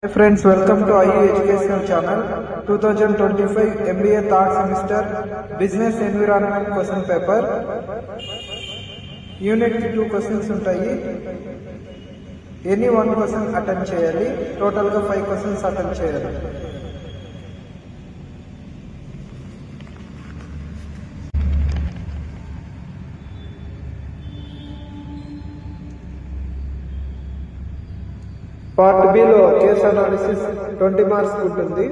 Hi friends, welcome to IU Educational Channel. 2025 MBA third semester Business Environment question paper. Unit 2 questions ఉంటాయి. Any one question attempt చేయాలి. Total గా 5 questions attempt చేయాలి. Part B లో case analysis 20 marks ఉంటుంది.